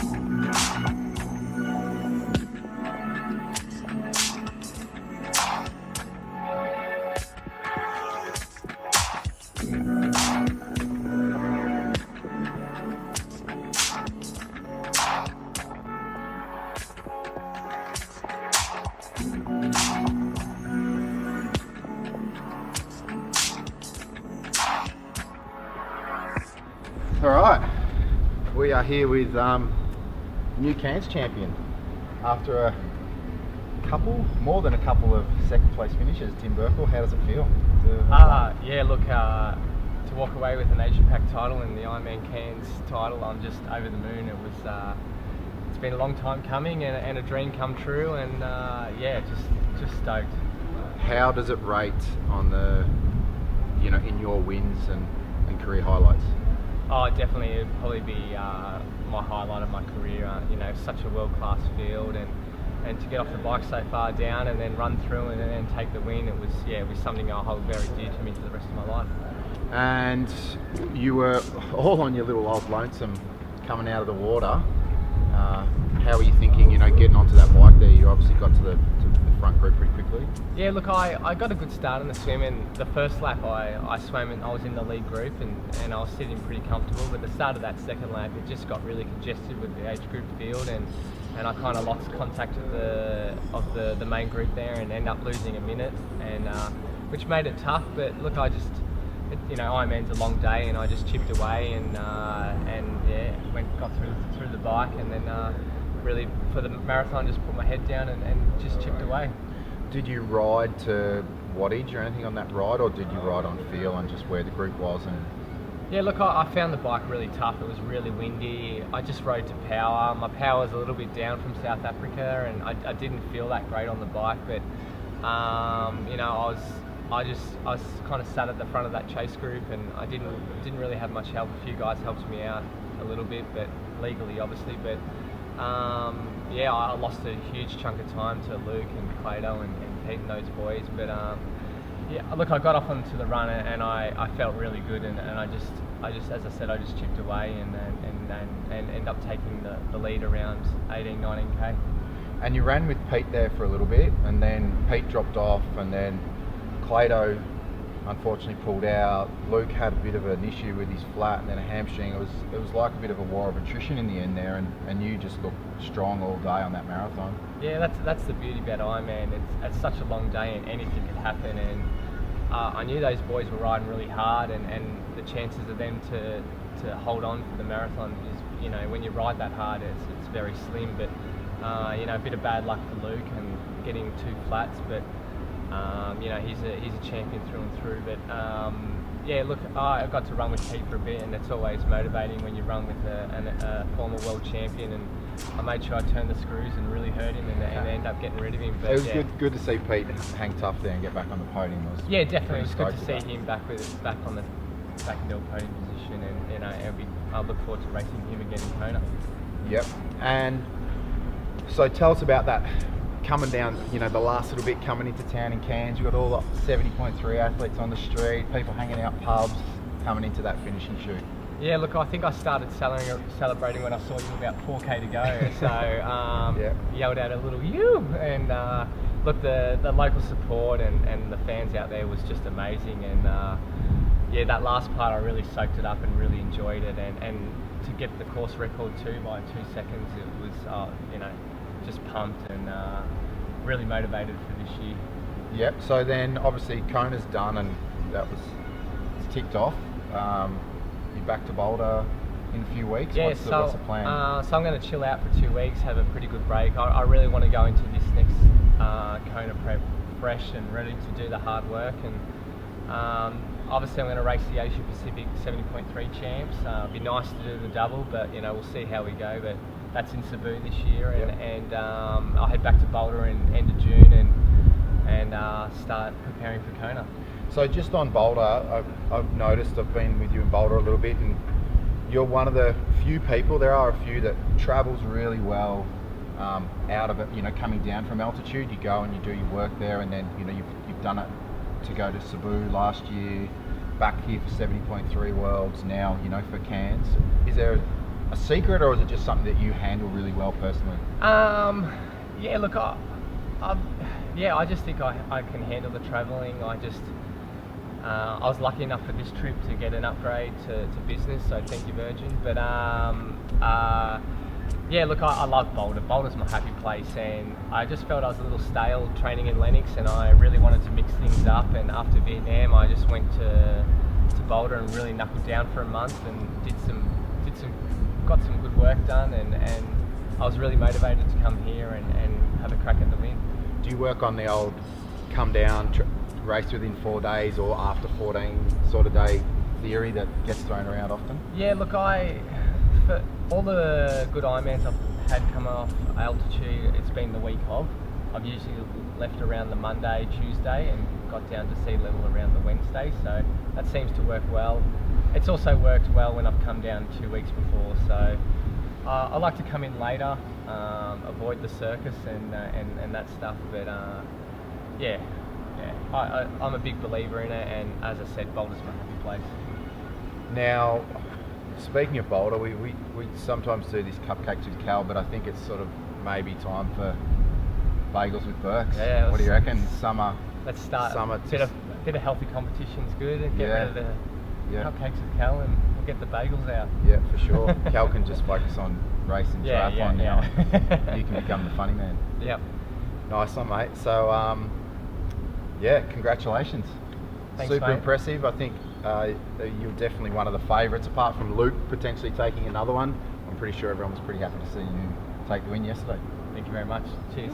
All right, we are here with new Cairns champion after more than a couple of second place finishes. Tim Berkel, how does it feel? Yeah, look, to walk away with an Asia Pac title and the Ironman Cairns title, I'm just over the moon. It's been a long time coming and a dream come true, and yeah, just stoked. How does it rate on the, in your wins and career highlights? Oh, definitely, it'd probably be my highlight of my career. Such a world-class field, and to get off the bike so far down and then run through and then take the win, it was something I hold very dear to me for the rest of my life. And you were all on your little old lonesome coming out of the water. How were you thinking, getting onto that bike there? You obviously got to the front group pretty quickly. Yeah, look, I got a good start in the swim, and the first lap I swam and I was in the lead group and I was sitting pretty comfortable, but the start of that second lap it just got really congested with the age group field, and I kind of lost contact of the main group there and ended up losing a minute, and which made it tough. But look, Ironman's a long day, and I just chipped away and got through the bike, and then really for the marathon just put my head down and just chipped away. Did you ride to wattage or anything on that ride, or did you ride on feel and just where the group was? And yeah, look, I found the bike really tough. It was really windy. I just rode to power. My power was a little bit down from South Africa, and I didn't feel that great on the bike, but I was kind of sat at the front of that chase group, and I didn't really have much help. A few guys helped me out a little bit, but legally obviously, but I lost a huge chunk of time to Luke and Plato and Pete and those boys, but look, I got off onto the run and I felt really good, and I just as I said, I just chipped away and ended up taking the lead around 18-19k. And you ran with Pete there for a little bit, and then Pete dropped off, and then Plato unfortunately pulled out. Luke had a bit of an issue with his flat and then a hamstring. It was like a bit of a war of attrition in the end there, and you just looked strong all day on that marathon. Yeah, that's the beauty about Ironman. It's such a long day and anything could happen, and I knew those boys were riding really hard, and the chances of them to hold on for the marathon is, when you ride that hard, it's very slim, but a bit of bad luck for Luke and getting 2 flats, but he's a champion through and through. But look, I got to run with Pete for a bit, and it's always motivating when you run with a former world champion. And I made sure I turned the screws and really hurt him, and end up getting rid of him. But it was good to see Pete hang tough there and get back on the podium. Yeah, definitely. It was good to see him back on the into a podium position, and I look forward to racing him again in Kona. Yep. And so tell us about that. Coming down, the last little bit coming into town in Cairns, you've got all the 70.3 athletes on the street, people hanging out pubs, coming into that finishing shoot. Yeah, look, I think I started celebrating when I saw you about 4k to go, so yelled out a little "you," and look, the local support and the fans out there was just amazing, and that last part I really soaked it up and really enjoyed it, and to get the course record too by 2 seconds, it was just pumped and really motivated for this year. Yep. So then, obviously, Kona's done, and it's ticked off. You're back to Boulder in a few weeks. Yeah. What's the plan? So I'm going to chill out for 2 weeks, have a pretty good break. I really want to go into this next Kona prep fresh and ready to do the hard work. And obviously, I'm going to race the Asia Pacific 70.3 champs. It'd be nice to do the double, but we'll see how we go. But that's in Cebu this year, and I'll head back to Boulder in end of June and start preparing for Kona. So just on Boulder, I've noticed, I've been with you in Boulder a little bit, and you're one of the few people, there are a few that travels really well out of it, coming down from altitude. You go and you do your work there, and then you've done it to go to Cebu last year, back here for 70.3 Worlds, now for Cairns. Is there a secret, or is it just something that you handle really well personally? Yeah, look, I just think I can handle the travelling. I was lucky enough for this trip to get an upgrade to business, so thank you, Virgin. But yeah, look, I love Boulder. Boulder's my happy place, and I just felt I was a little stale training in Lennox, and I really wanted to mix things up. And after Vietnam, I just went to Boulder and really knuckled down for a month and got some good work done, and I was really motivated to come here and have a crack at the win. Do you work on the old come down, race within 4 days, or after 14 sort of day theory that gets thrown around often? Yeah, look, for all the good Ironmans I've had come off altitude, it's been the week of. I've usually left around the Monday, Tuesday, and got down to sea level around the Wednesday, so that seems to work well. It's also worked well when I've come down 2 weeks before, so I like to come in later, avoid the circus and that stuff, but yeah, I'm a big believer in it, and as I said, Boulder's my happy place. Now, speaking of Boulder, we sometimes do these cupcakes with Cal, but I think it's sort of maybe time for bagels with Berks. Yeah, what do you reckon? Summer. Let's start. Summer. Bit of healthy competition's good, and get rid of the cupcakes with Cal, and we'll get the bagels out. Yeah, for sure. Cal can just focus on racing triathlon now. You can become the funny man. Yep. Nice one, mate. So, yeah, congratulations. Thanks, Super mate. impressive. I think you're definitely one of the favourites, apart from Luke potentially taking another one. I'm pretty sure everyone was pretty happy to see you take the win yesterday. Thank you very much. Cheers.